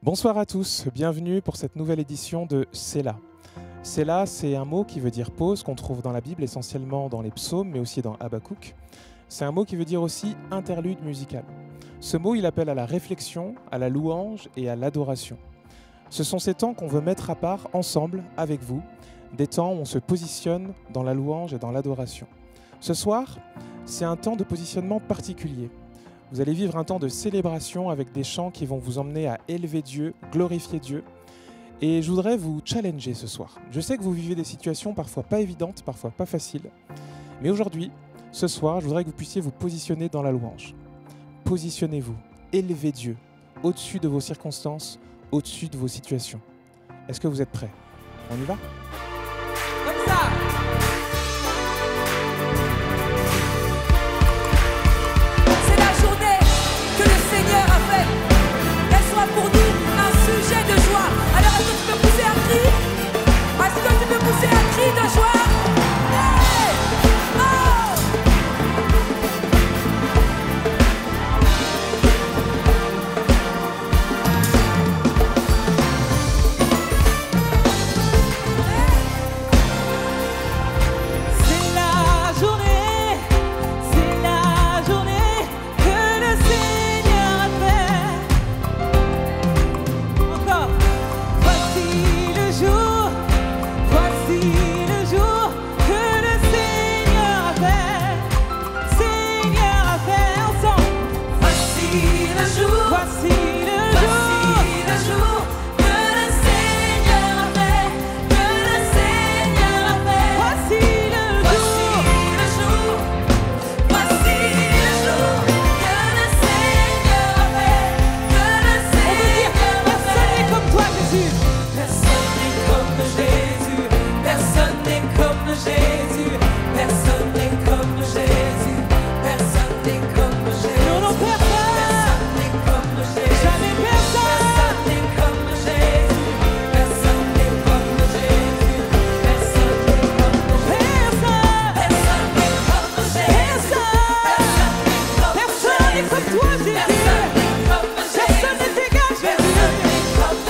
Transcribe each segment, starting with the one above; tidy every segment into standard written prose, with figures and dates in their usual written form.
Bonsoir à tous, bienvenue pour cette nouvelle édition de Sélah. Sélah, c'est un mot qui veut dire pause, qu'on trouve dans la Bible, essentiellement dans les psaumes, mais aussi dans Habakkuk. C'est un mot qui veut dire aussi interlude musical. Ce mot, il appelle à la réflexion, à la louange et à l'adoration. Ce sont ces temps qu'on veut mettre à part ensemble, avec vous, des temps où on se positionne dans la louange et dans l'adoration. Ce soir, c'est un temps de positionnement particulier. Vous allez vivre un temps de célébration avec des chants qui vont vous emmener à élever Dieu, glorifier Dieu. Et je voudrais vous challenger ce soir. Je sais que vous vivez des situations parfois pas évidentes, parfois pas faciles. Mais aujourd'hui, ce soir, je voudrais que vous puissiez vous positionner dans la louange. Positionnez-vous, élevez Dieu, au-dessus de vos circonstances, au-dessus de vos situations. Est-ce que vous êtes prêts? On y va? Comme ça! Seigneur a fait, qu'elle soit pour nous un sujet de joie. Alors est-ce que tu peux pousser un cri? Est-ce que tu peux pousser un cri de joie? Hey! Oh! C'est la journée que le Seigneur a fait. Encore. Voici le jour que le Seigneur a fait. Seigneur a fait ensemble. Voici le jour que le Seigneur a fait. Voici le jour que le Seigneur a fait. Personne n'est comme toi, Jésus. Personne n'est comme Jésus. Personne n'est comme Jésus. Personne n'est comme Jésus. Personne n'est comme Jésus. Non, non, personne n'est comme Jésus. Jamais personne. Personne n'est comme Jésus. Personne n'est comme Jésus. Personne n'est comme Jésus. Personne n'est comme Jésus. Personne n'est comme toi, Jésus. Personne n'est égal, Jésus. Personne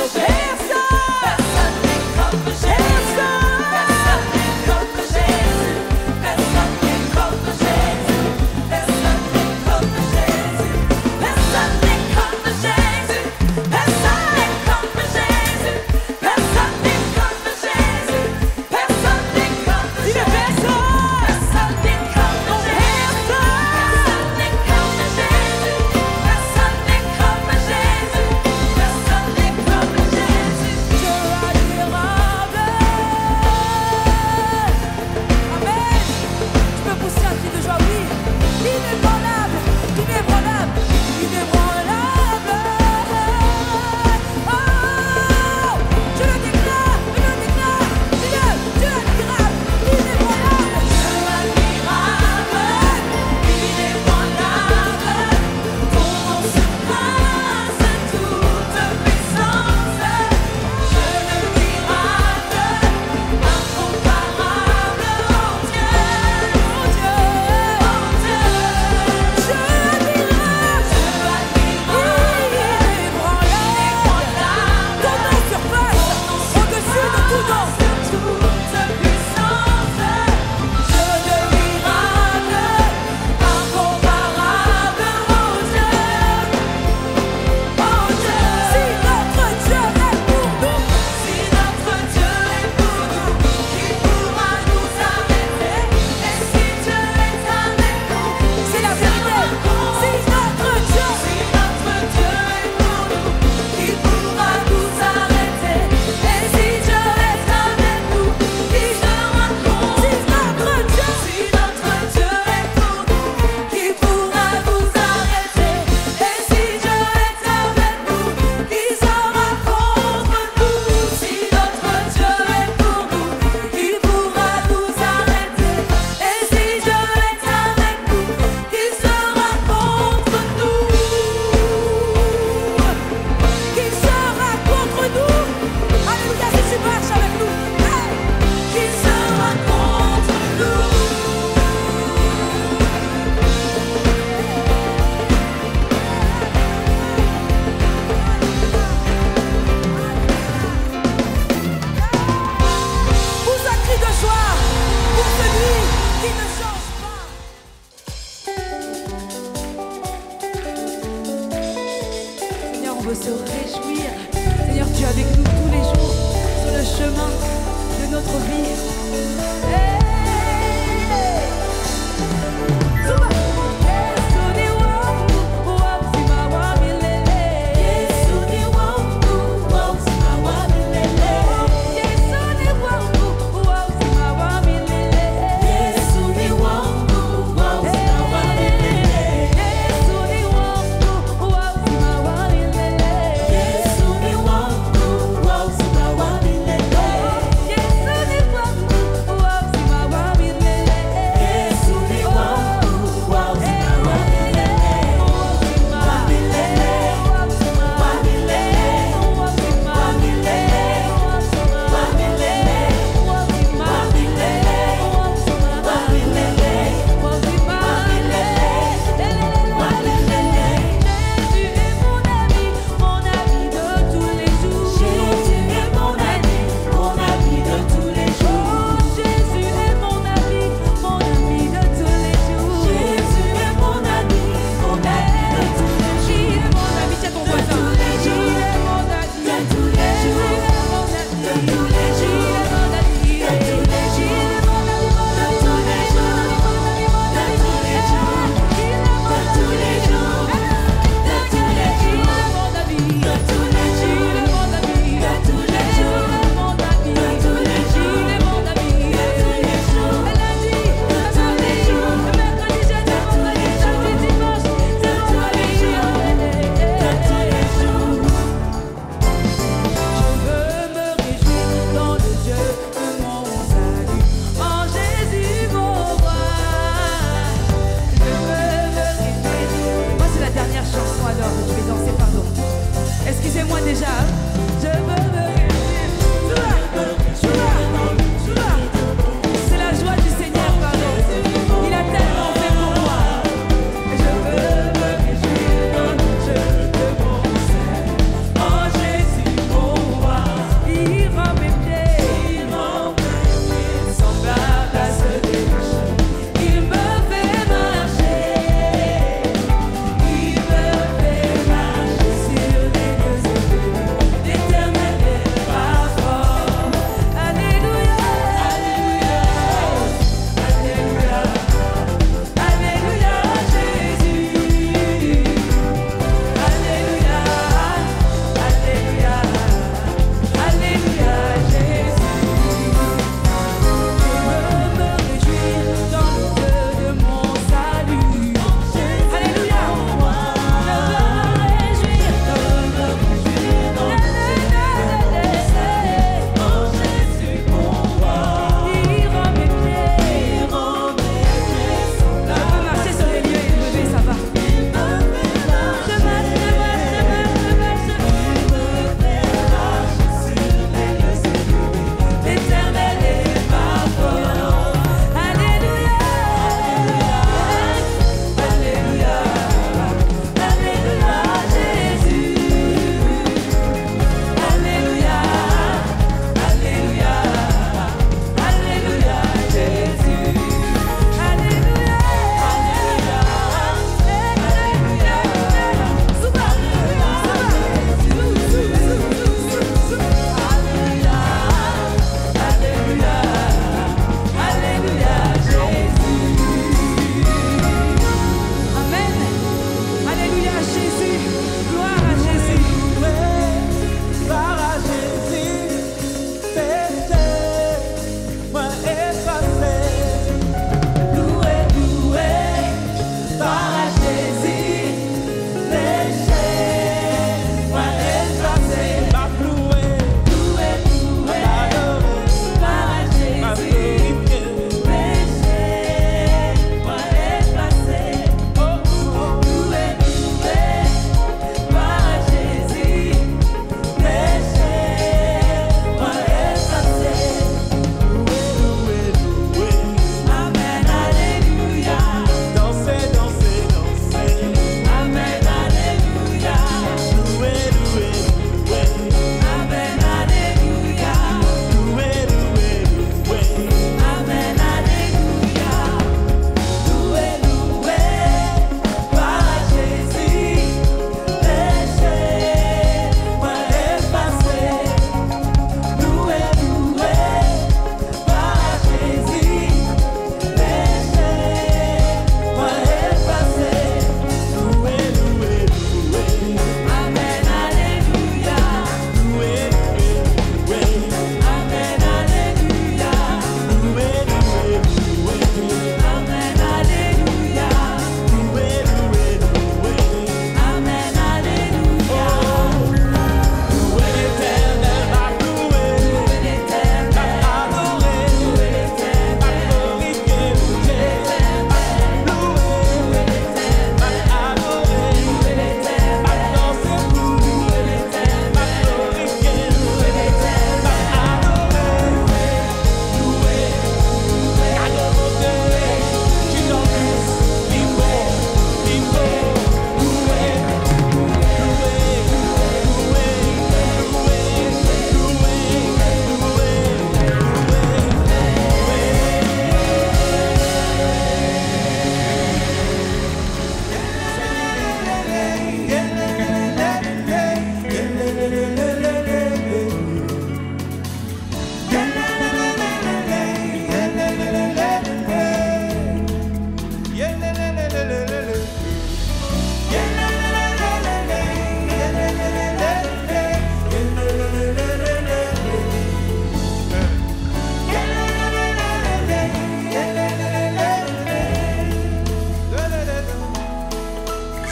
veut se réjouir. Seigneur, tu es avec nous tous les jours sur le chemin de notre vie. Hey! Zuma! Yesu ni wangu wa uzima wa milele. Yesu ni wangu wa uzima wa milele. Yesu ni wangu wa uzima wa milele. Yesu ni wangu wa uzima wa milele. Yesu ni wangu wa uzima wa milele. Yesu ni wangu wa uzima wa milele. Yesu ni wangu wa uzima wa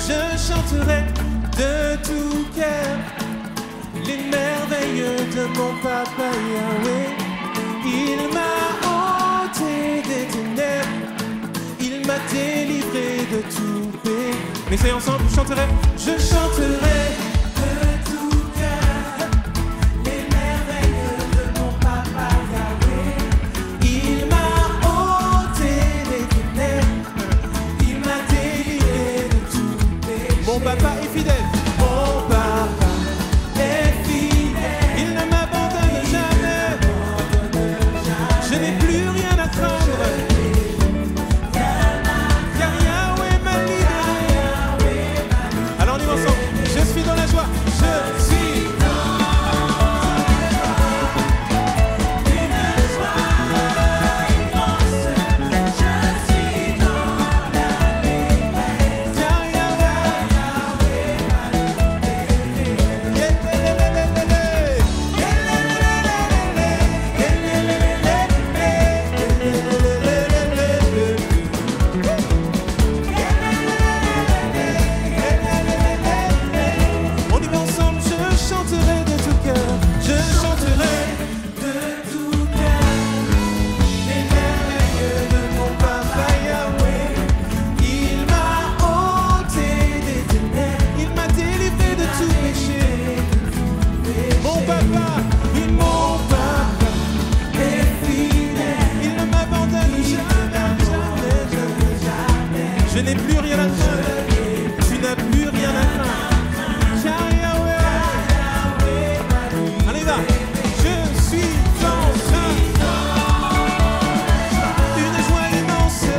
je chanterai de tout cœur les merveilles de mon papa Yahweh. Il m'a ôté des ténèbres, il m'a délivré de tout péché. Mais c'est ensemble, je chanterai de tout cœur les merveilles de mon papa Yahweh. Il m'a ôté des ténèbres, il m'a délivré de tout péché. Mon papa est fidèle, mon papa est fidèle, il ne m'abandonne jamais, je n'ai plus rien à craindre. Je suis dans la joie, je suis dans la joie, une joie immense, je suis dans la liberté, on y va ensemble, je chanterai de tout cœur, je chanterai de tout cœur les merveilles de mon papa Yahweh. Il m'a ôté des ténèbres, il m'a délivré de tout péché. Mon papa est fidèle, il ne m'abandonne jamais, jamais. Je n'ai plus rien à craindre, tu n'as plus rien à craindre. Car Yahweh, allez va, je suis dans une joie immense, je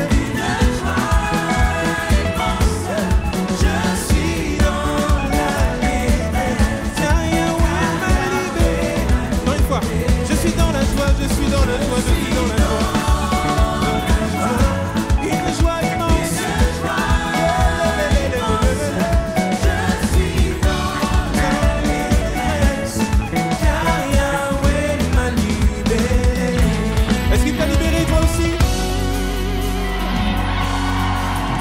suis dans la liberté. Car Yahweh m'a libéré. Encore une fois, je suis dans la joie, je suis dans la joie, je suis dans la joie. Une joie immense. Est-ce qu'il t'a libéré toi aussi?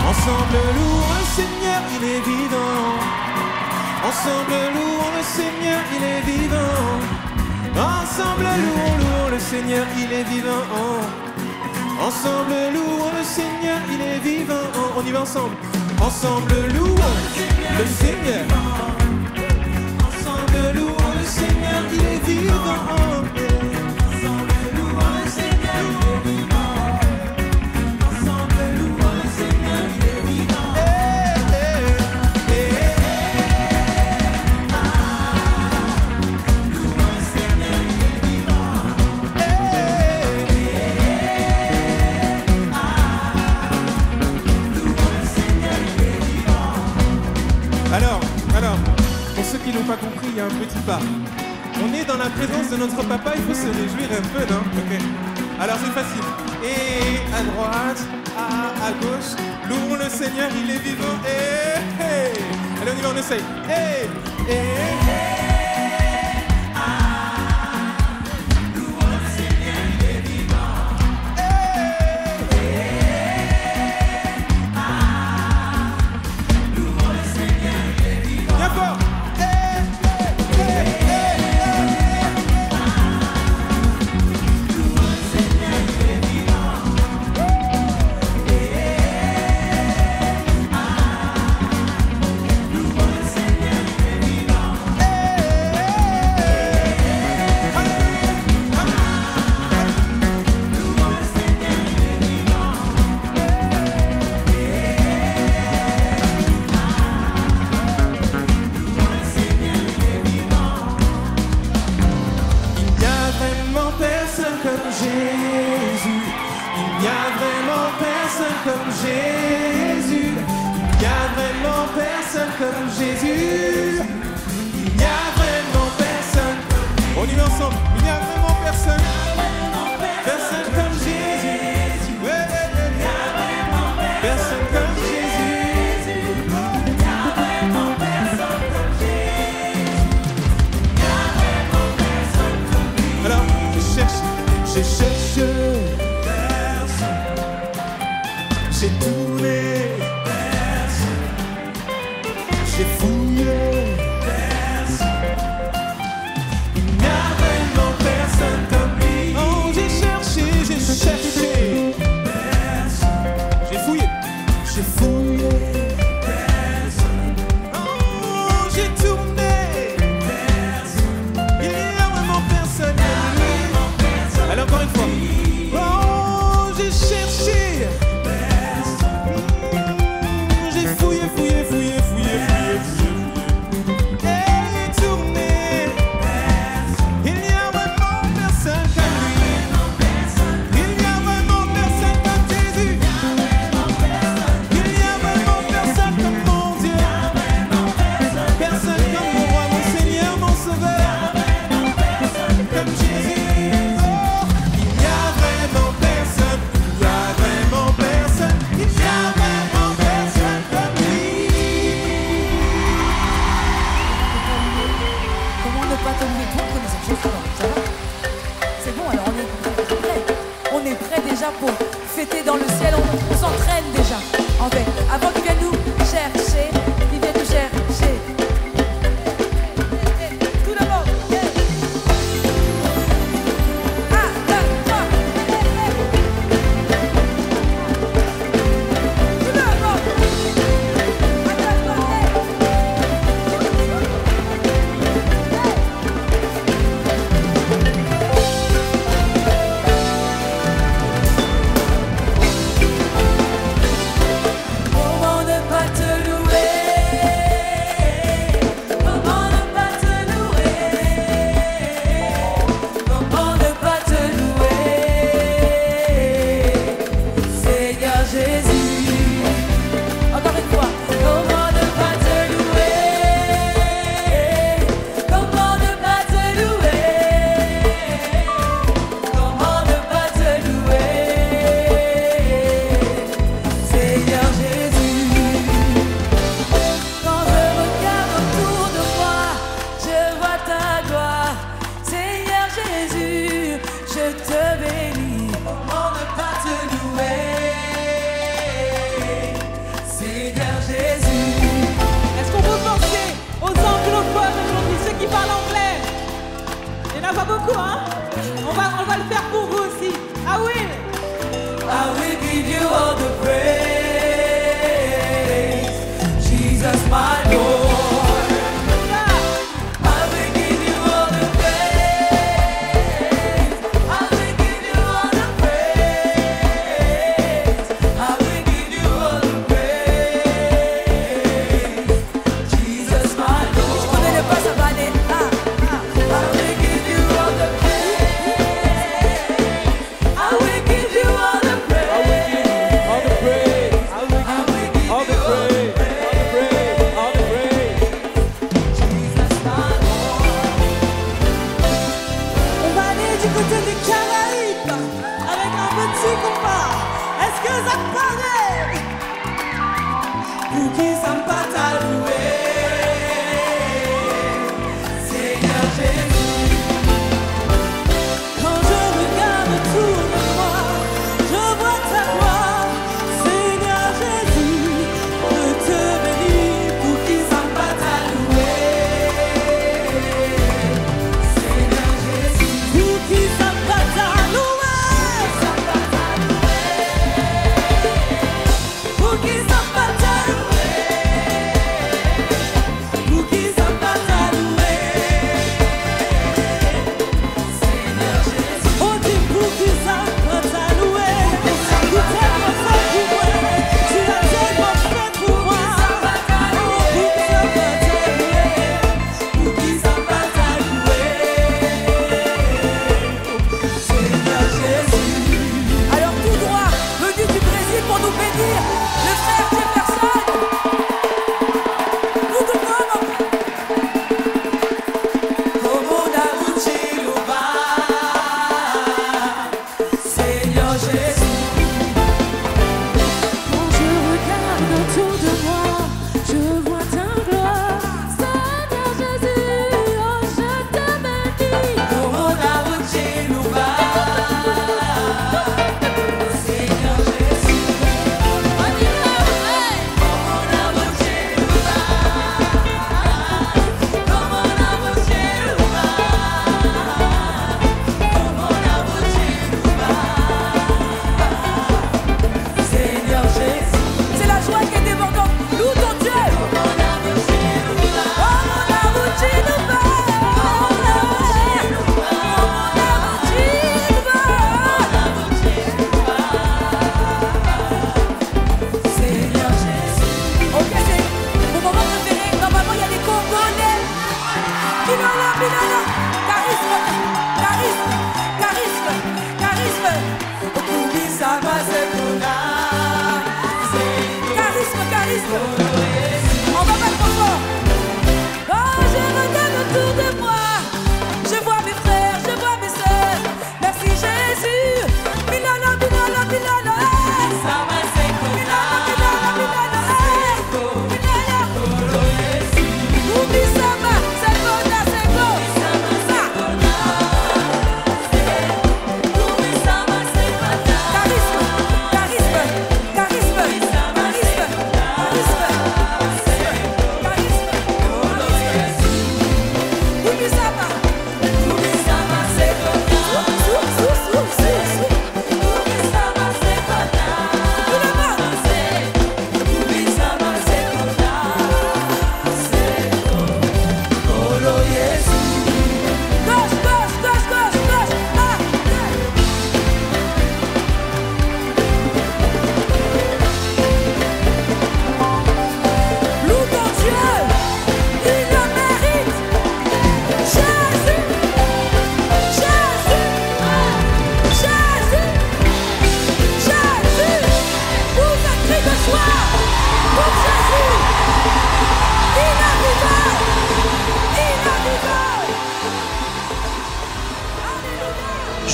Ensemble louons le Seigneur, il est vivant. Ensemble louons le Seigneur, il est vivant. Ensemble louons le Seigneur, il est vivant. Ensemble louons le Seigneur, il est vivant. On y va ensemble. Ensemble louons le Seigneur. Ensemble louons le Seigneur, il est vivant. Alors, pour ceux qui n'ont pas compris, il y a un petit pas. On est dans la présence de notre papa, il faut se réjouir un peu, non? Ok. Alors c'est facile. Et à droite, à gauche, louons le Seigneur, il est vivant. Allez, on y va, on essaye. Louons le Seigneur, il est vivant. Louons le Seigneur, il est vivant. Bien fort. Comme Jésus, il n'y a vraiment personne comme Jésus. Il n'y a vraiment personne comme Jésus. On y va ensemble. Il n'y a vraiment personne. Personne comme Jésus. Personne comme Jésus. Il n'y a vraiment personne comme Jésus. Il n'y a vraiment personne comme lui. Alors, je cherche. J'ai tourné, J'ai fouillé, il n'y a vraiment personne comme lui. Oh, j'ai cherché, j'ai fouillé, j'ai fouillé. Oh, j'ai tourné, il n'y a vraiment personne comme lui. Allez, encore une fois. Oh, j'ai cherché, j'ai fouillé, fouillé, fouillé, fouillé, fouillé, fouillé. Et tourné, il n'y a vraiment personne comme lui. Il n'y a vraiment personne comme Jésus. Il n'y a vraiment personne comme mon Dieu. Personne comme mon roi, mon Seigneur, mon sauveur. Comme Jésus. Oh, il n'y a vraiment personne. Il n'y a vraiment personne. Il n'y a vraiment personne comme lui. Comment ne pas tomber toi connais cette chose ça va? C'est bon, alors on est prêt. On est prêt déjà pour fêter dans le ciel. On s'entraîne déjà. En fait, avant qu'ils viennent nous chercher, ils viennent nous chercher. Tout d'abord. 1, 2, 3. Tout d'abord. Comment ne pas te louer? Comment ne pas te louer? Comment ne pas te louer? Seigneur Jésus. Encore une fois. Comment ne pas te louer? Comment ne pas te louer? Comment ne pas te louer? Seigneur Jésus. Quand je regarde autour de moi, je vois ta gloire. Seigneur Jésus, je te bénis. Comment ne pas te louer? Seigneur Jésus. Est-ce qu'on peut penser aux anglophones aujourd'hui, ceux qui parlent anglais? Il n'y en a pas beaucoup, hein? On va le faire pour vous aussi. Ah oui! I will give you all the praise, Jesus my Lord. I will give you all the praise. I will give you all the praise. I will give you all the praise, Jesus my Lord. Je connais le pas, ça va aller. I will give you all the praise. I will give you all the praise. All the praise, all the praise, all the praise, all the praise.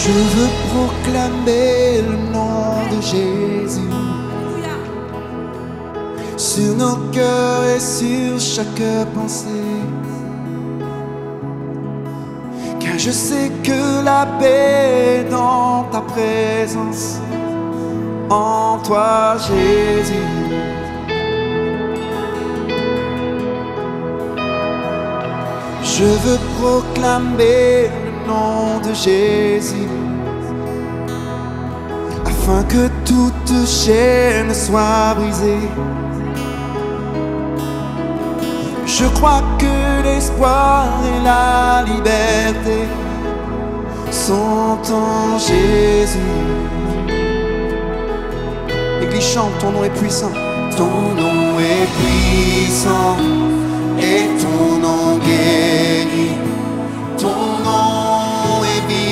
Je veux proclamer le nom de Jésus sur nos cœurs et sur chaque pensée. Car je sais que la paix est dans ta présence, en toi Jésus. Je veux proclamer le nom de Jésus, afin que toute chaîne soit brisée. Je crois que l'espoir et la liberté sont en Jésus. Église, chante, ton nom est puissant. Ton nom est puissant et ton nom guérit. Ton nom est vie.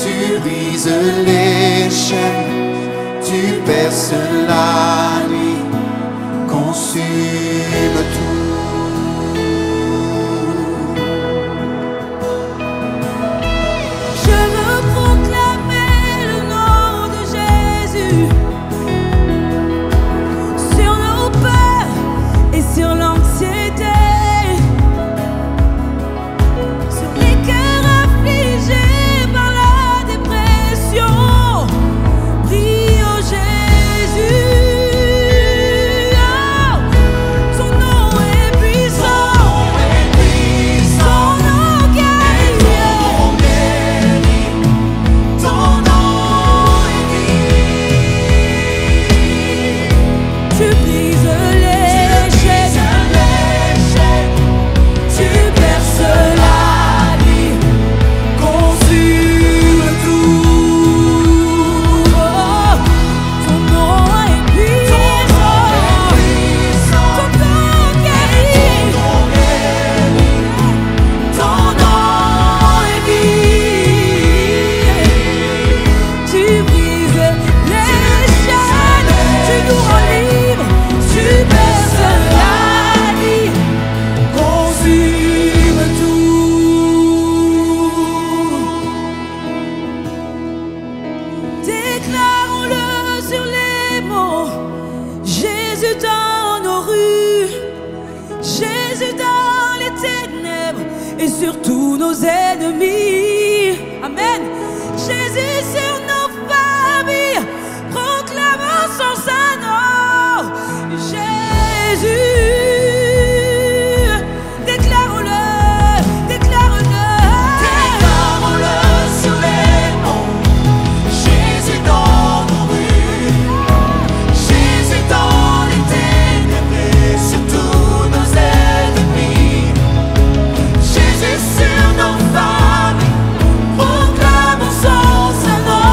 Tu brises les chaînes, tu perces la nuit, consume tout. Je veux proclamer le nom de Jésus sur nos peurs et sur l'anxiété, sur les cœurs affligés par la dépression. Prie au Jésus. Son nom est puissant, son nom guérit. Ton nom est vie. Tu brises les chaînes, tu perces la nuit, Consume tout. ton nom est puissant, ton nom guérit. Ton nom est vie. Tu brises les chaînes, tu nous rends libres, tu perces la nuit, Consume tout. déclarons-le sur les mots. Jésus dans nos rues, Jésus dans les ténèbres et sur tous nos ennemis. Amen. Jésus sur nos familles, proclamons son saint nom. Jésus, déclarons-le, déclare-le. Déclarons-le sur les monts. Jésus dans nos rues, Jésus dans les ténèbres et sur tous nos ennemis. Jésus sur nos familles, proclamons son saint nom.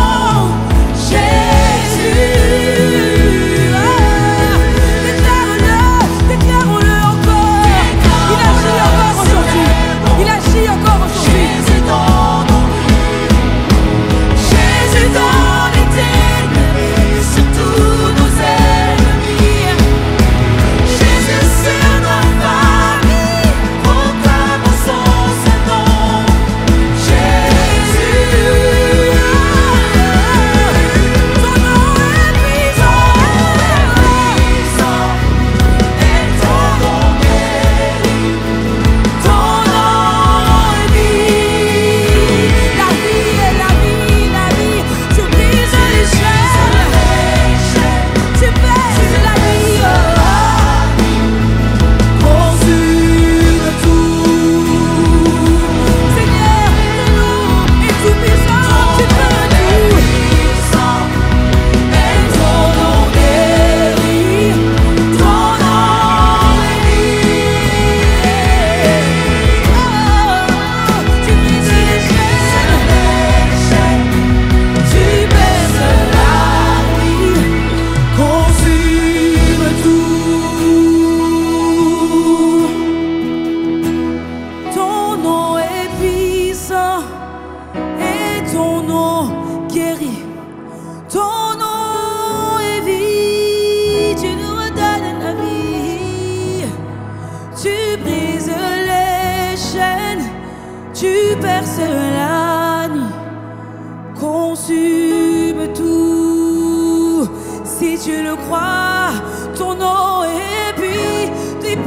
croix, ton nom est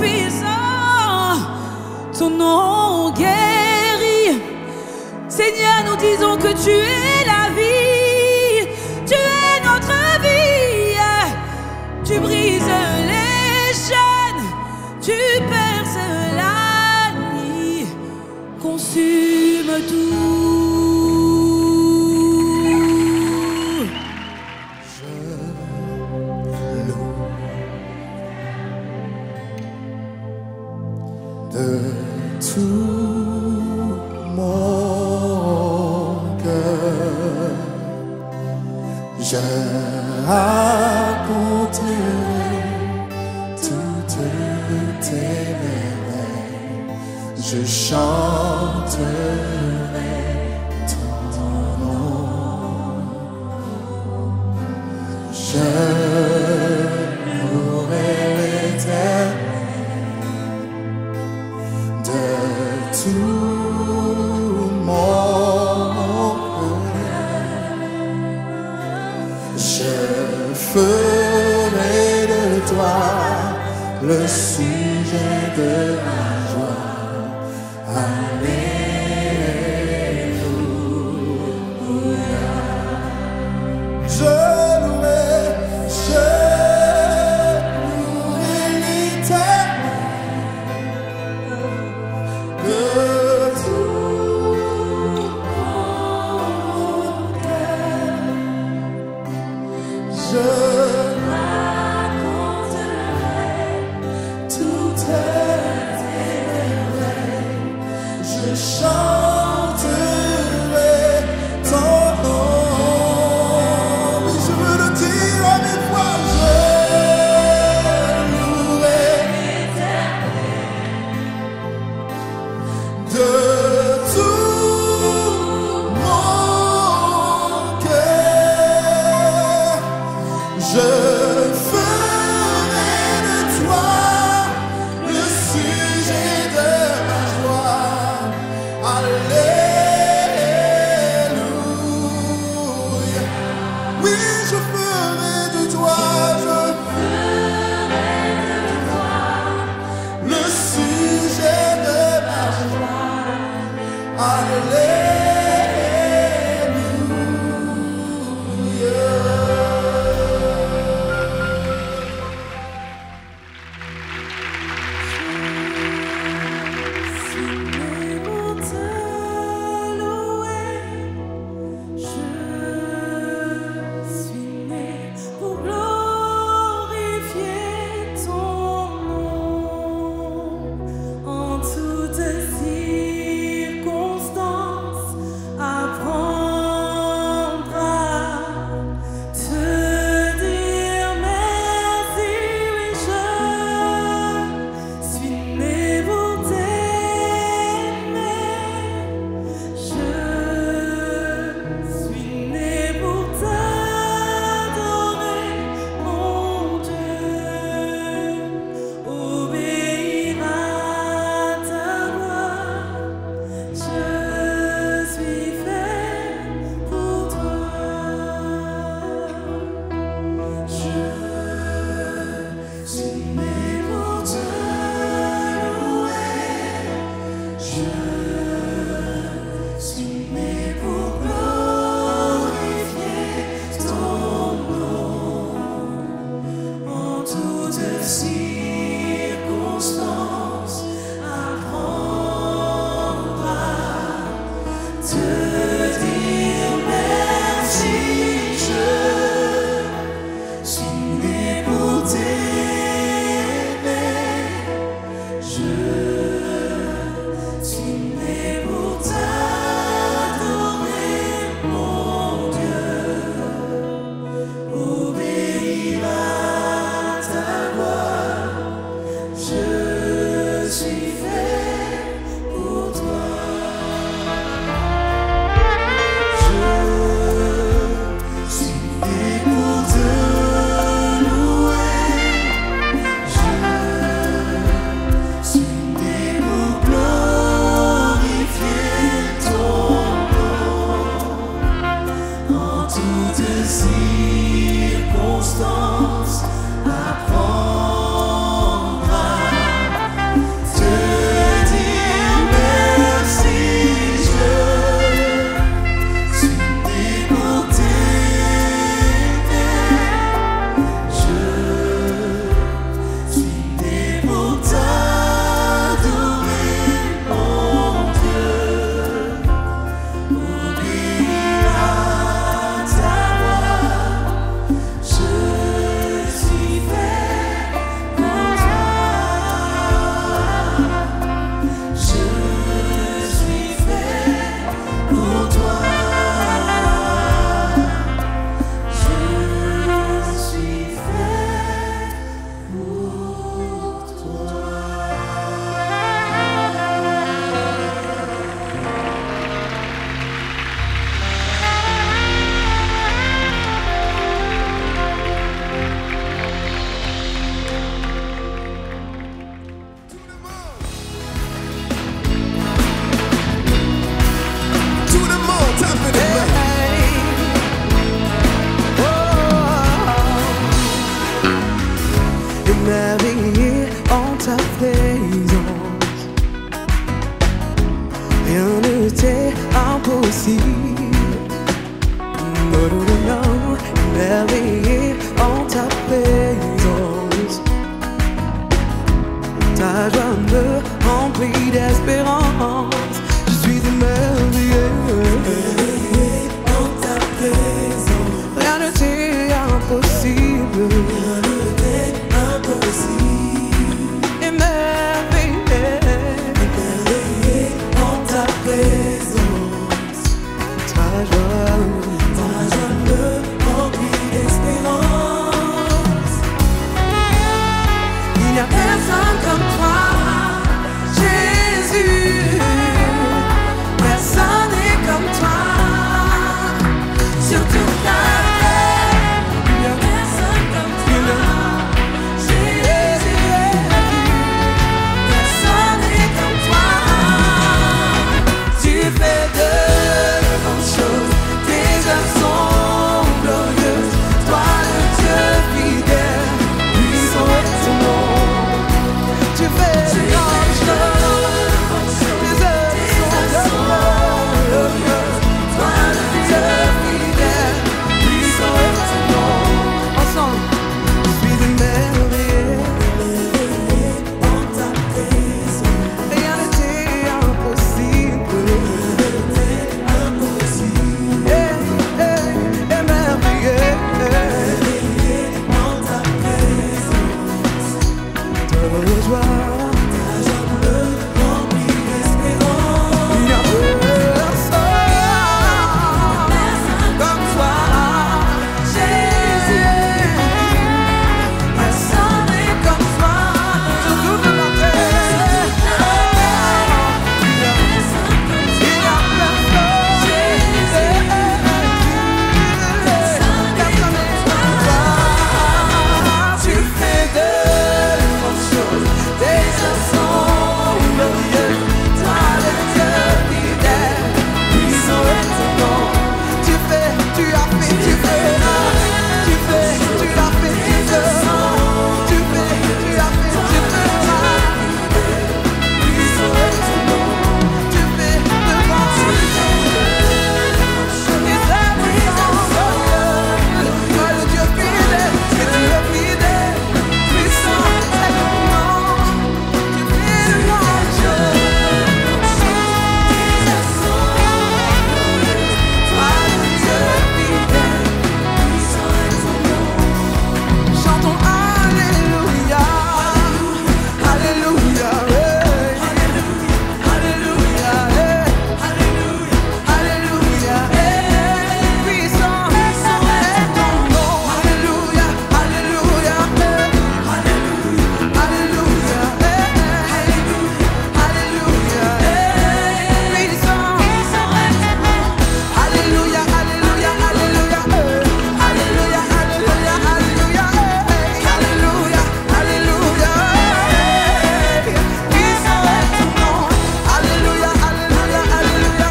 puissant, ton nom guérit. Seigneur, nous disons que tu es la vie, tu es notre vie. Tu brises les chaînes, tu perces la nuit, consume tout. De tout mon cœur, je raconterai toutes tes merveilles, je chanterai ton nom, je louerai l'Éternel. Tout mon cœur, je ferai de toi le sujet de ma joie. Alléluia. Je louerai l'Éternel. De tout mon cœur, je raconterai toutes tes merveilles, je chanterai ton nom. Oui, je veux le dire à mes voix, je louerai de tout mon cœur, je ferai de toi le sujet de ma joie. Alléluia. Oui, je ferai de toi, le sujet de ma joie. Obéir à ta voix. ta présence. Rien ne t'est impossible. Non, non, non, non, émerveillé en ta présence. Ta joie me remplit d'espérance. Je suis émerveillé en ta présence. Rien ne t'est impossible. Rien ne t'est impossible. Émerveillé en ta présence. Ta joie me remplit d'espérance. Il n'y a personne comme toi, Jésus. Personne n'est comme toi. Sur toute la terre, il n'y a personne comme toi, Jésus. Personne n'est comme toi. Tu fais de grandes choses, tes œuvres sont glorieuses. Toi le Dieu fidèle, puissant est ton nom. Tu fais de grandes choses, tes œuvres sont glorieuses. Toi le Dieu fidèle, puissant est ton nom. Ensemble, je suis émerveillé en ta présence. Rien n'était impossible. Émerveillé en ta présence. Ta joie me remplit d'espérance. Il n'y a personne comme toi, Jésus. Personne n'est comme toi. Sur toute la terre, il n'y a personne comme toi, Jésus. Personne n'est comme toi. Tu fais de grandes choses, tes œuvres sont glorieuses. Toi le Dieu fidèle, puissant est ton nom. Tu fais, tu as fait, tu feras. Tu fais, tu as fait, tu feras. Tu fais, tu as fait, tu feras. Puissant est ton nom. Tu fais de grandes choses. Tes œuvres sont glorieuses. Toi le Dieu fidèle, c'est Dieu fidèle. Puissant est ton nom. Tu fais de grandes choses. Tes œuvres sont glorieuses. Toi le Dieu fidèle, puissant est ton nom. Chantons Alléluia, Alléluia, Alléluia, Alléluia, puissant est ton nom. Alléluia, Alléluia, Alléluia, Alléluia, puissant est ton nom. Alléluia, Alléluia, Alléluia, Alléluia, Alléluia, Alléluia, Alléluia, Alléluia, puissant est ton nom. Alléluia, Alléluia, Alléluia,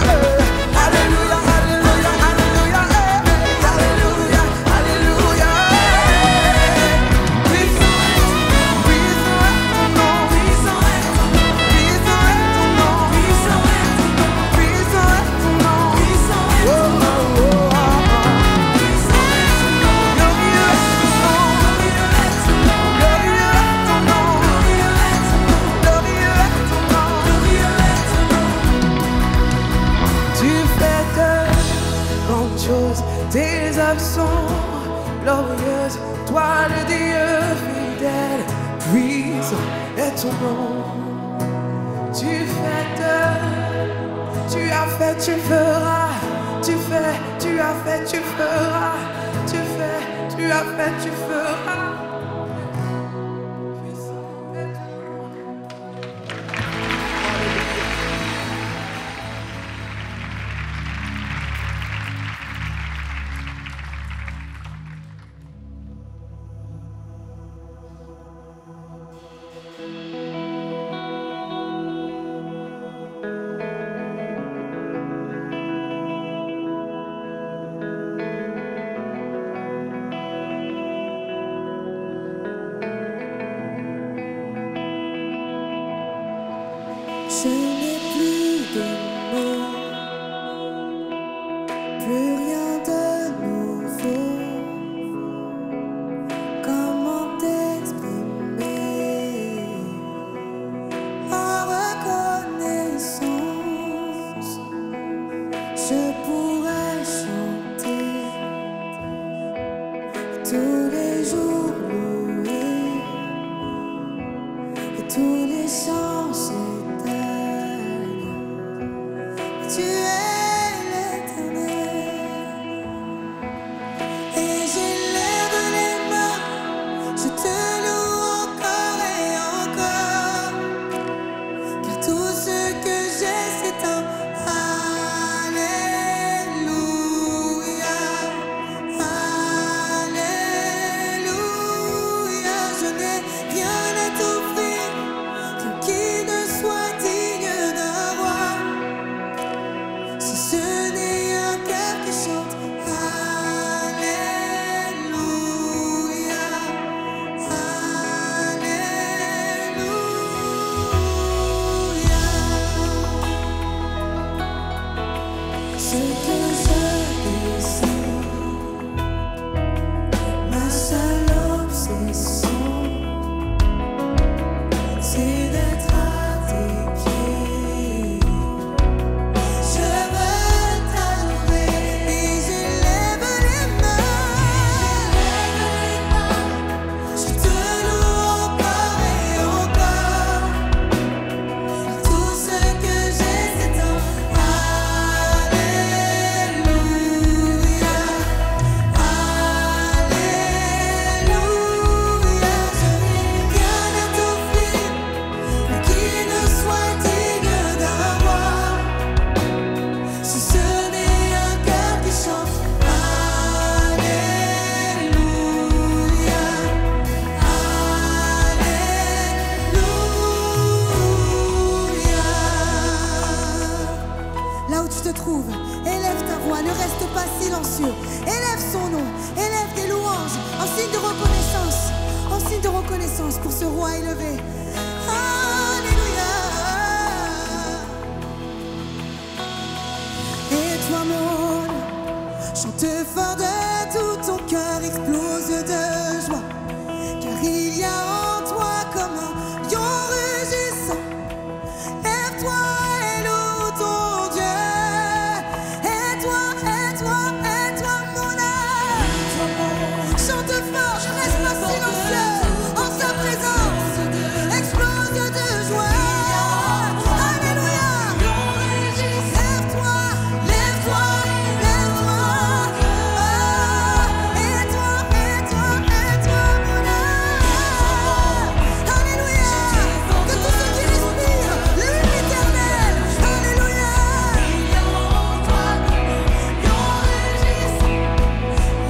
Alléluia, Alléluia, Alléluia, Alléluia, Alléluia, puissant est ton nom, puissant est ton nom, puissant est ton nom, puissant est ton nom, puissant est ton nom, puissant est ton nom, puissant est ton nom, puissant est ton nom, glorieux est ton nom, glorieux est ton nom, glorieux est ton nom, glorieux est ton nom. Tu fais de grandes choses, tes œuvres sont glorieuses. Toi le Dieu fidèle, puissant est ton nom. Tu fais de, tu as fait, tu feras. Tu fais, tu as fait, tu feras. Tu fais, tu as fait, tu feras. Puissant est ton nom. Je n'ai plus de mots, plus rien de nouveau. Comment t'exprimer ma reconnaissance? Je pourrais chanter tous les jours louer et tous les chants s'éteignent. Tu es l'Éternel et j'élève les mains, je te loue encore et encore, car tout ce que j'ai c'est un Alléluia, Alléluia. Je n'ai rien à t'offrir, rien qui ne soit digne d'un roi, si ce n'est un cœur qui chante Alléluia, Alléluia. Ce que je désire, ma seule obsession, c'est d'être à tes pieds. Je veux t'adorer et j'élève les mains. Je te loue encore et encore. Tout ce que j'ai c'est un Alléluia, Alléluia. Je n'ai rien à t'offrir, rien qui ne soit digne d'un roi, si ce n'est un cœur qui chante Alléluia, Alléluia. Là où tu te trouves, élève ta voix, ne reste pas silencieux. Élève son nom, élève des louanges en signe de reconnaissance pour ce roi élevé. Alléluia. Et toi mon âme, chante fort de tout ton cœur, explose de joie, car il y a en toi comme un lion rugissant. Lève-toi et loue ton Dieu. Et toi mon âme, chante fort, ne reste pas silencieux en sa présence. Explose de joie. Alléluia. Lève-toi, lève-toi, lève-toi. Et toi mon âme. Alléluia. Que tout ce qui respire loue l'Éternel. Alléluia.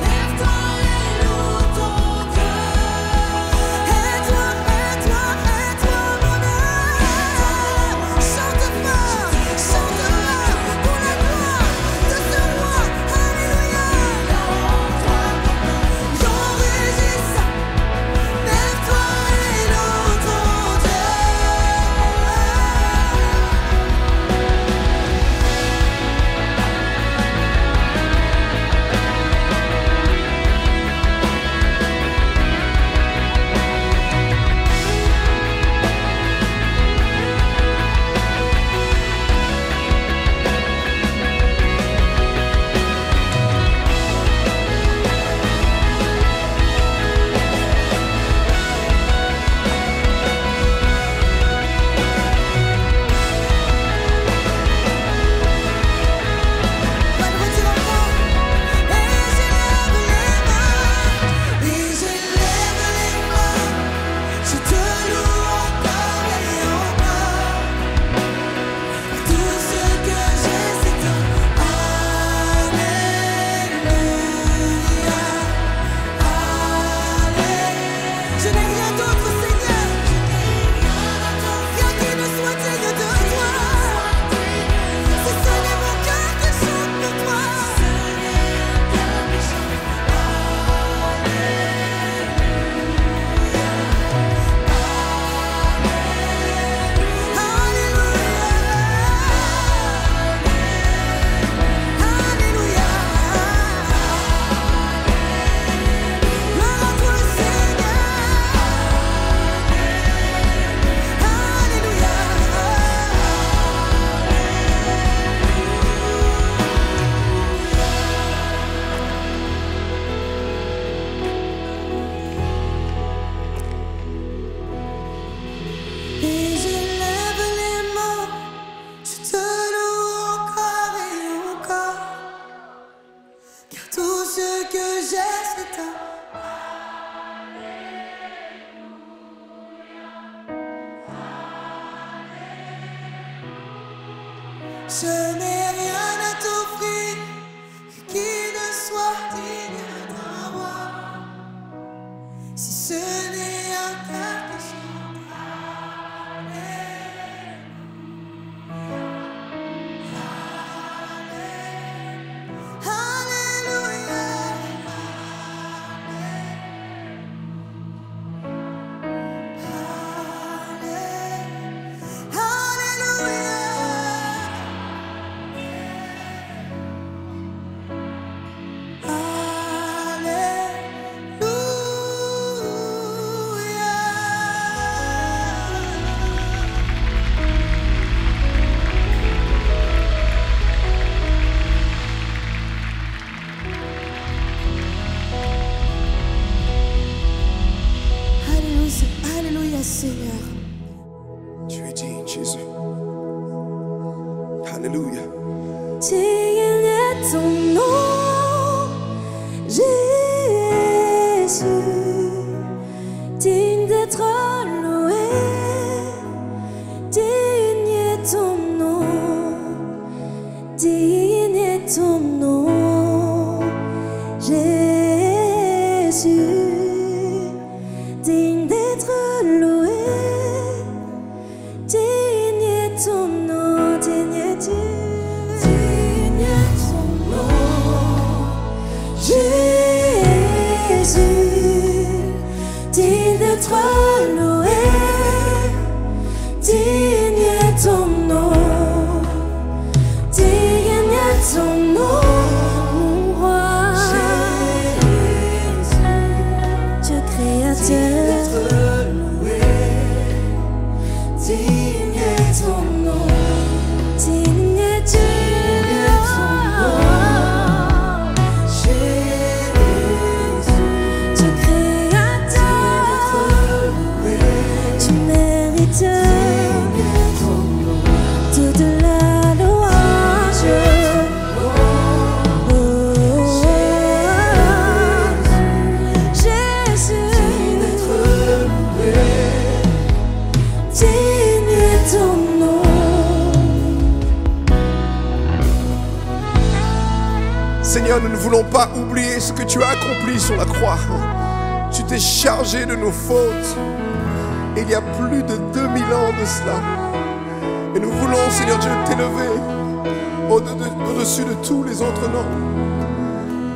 Lève-toi et loue ton Dieu. Et toi mon âme. Chante fort pour la gloire de ce roi. Alléluia. Lion rugissant, lève-toi et loue ton Dieu. Va le retirer encore. Et j'élève les mains, je te loue encore et encore. Tout ce que j'ai c'est un Alléluia, Alléluia. Je n'ai rien d'autre, Seigneur, rien qui ne soit digne de toi. Si ce n'est mon cœur qui chante pour toi. Alléluia. Je n'ai rien à t'offrir qui ne soit digne d'un roi. Si ce n'est un cœur qui chante Alléluia. Alléluia, Seigneur. Tu es digne, Jésus. Alléluia. Digne est ton nom, Jésus, digne d'être loué. Digne est ton nom, digne est ton nom, Jésus, digne d'être loué. Digne est ton nom, digne est ton nom, Jésus, digne d'être loué. Digne est ton nom, digne est ton nom, mon roi. Dieu créateur, digne est ton nom, digne est ton nom, Jésus, Dieu créateur, tu mérites toute la louange. Jésus, digne est ton nom. Seigneur, nous ne voulons pas oublier ce que tu as accompli sur la croix. Tu t'es chargé de nos fautes. Il y a plus de 2000 ans de cela. Et nous voulons, Seigneur Dieu, t'élever au-dessus de tous les autres noms.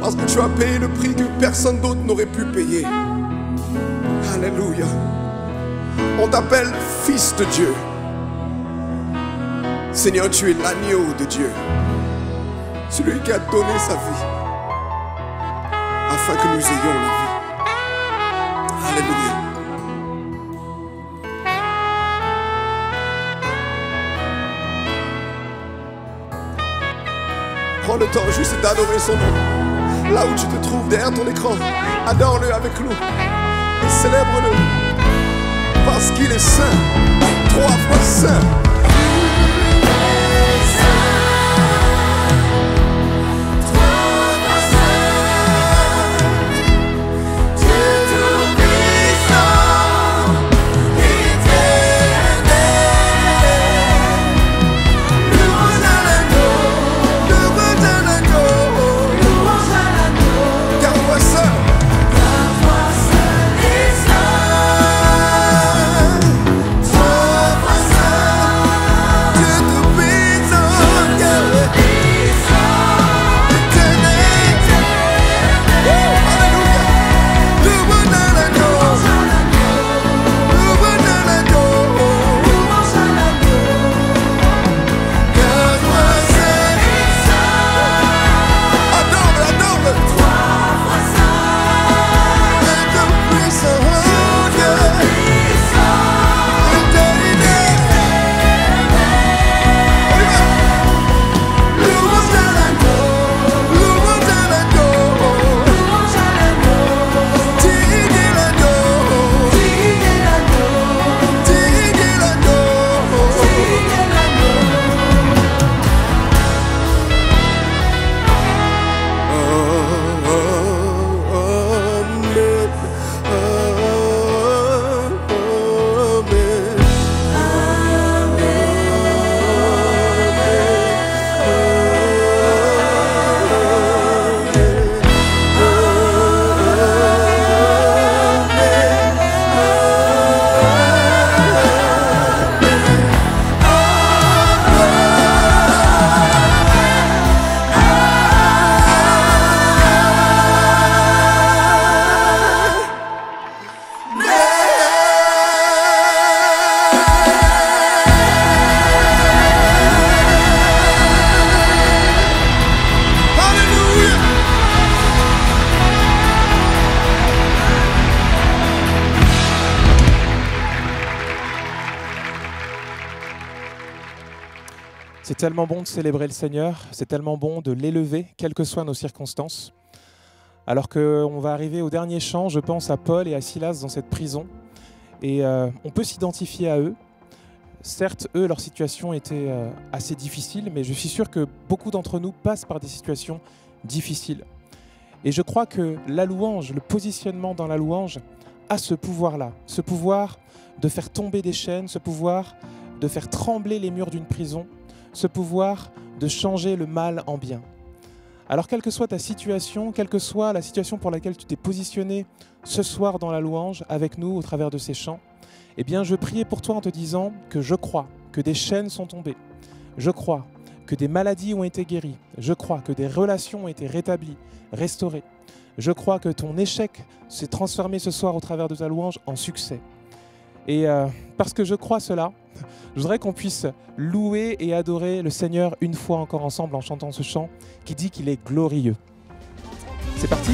Parce que tu as payé le prix que personne d'autre n'aurait pu payer. Alléluia. On t'appelle fils de Dieu. Seigneur, tu es l'agneau de Dieu. Celui qui a donné sa vie afin que nous ayons la vie. Alléluia. Prends le temps juste d'adorer son nom. Là où tu te trouves derrière ton écran, adore-le avec nous et célèbre-le parce qu'il est saint, 3 fois saint. Car toi seul est saint. C'est tellement bon de célébrer le Seigneur, c'est tellement bon de l'élever, quelles que soient nos circonstances. Alors qu'on va arriver au dernier chant, je pense à Paul et à Silas dans cette prison. Et on peut s'identifier à eux. Certes, eux, leur situation était assez difficile, mais je suis sûr que beaucoup d'entre nous passent par des situations difficiles. Et je crois que la louange, le positionnement dans la louange, a ce pouvoir-là, ce pouvoir de faire tomber des chaînes, ce pouvoir de faire trembler les murs d'une prison, ce pouvoir de changer le mal en bien. Alors quelle que soit ta situation, quelle que soit la situation pour laquelle tu t'es positionné ce soir dans la louange avec nous au travers de ces chants, eh bien je priais pour toi en te disant que je crois que des chaînes sont tombées, je crois que des maladies ont été guéries, je crois que des relations ont été rétablies, restaurées, je crois que ton échec s'est transformé ce soir au travers de ta louange en succès. Et parce que je crois cela, je voudrais qu'on puisse louer et adorer le Seigneur une fois encore ensemble en chantant ce chant qui dit qu'il est glorieux. C'est parti ?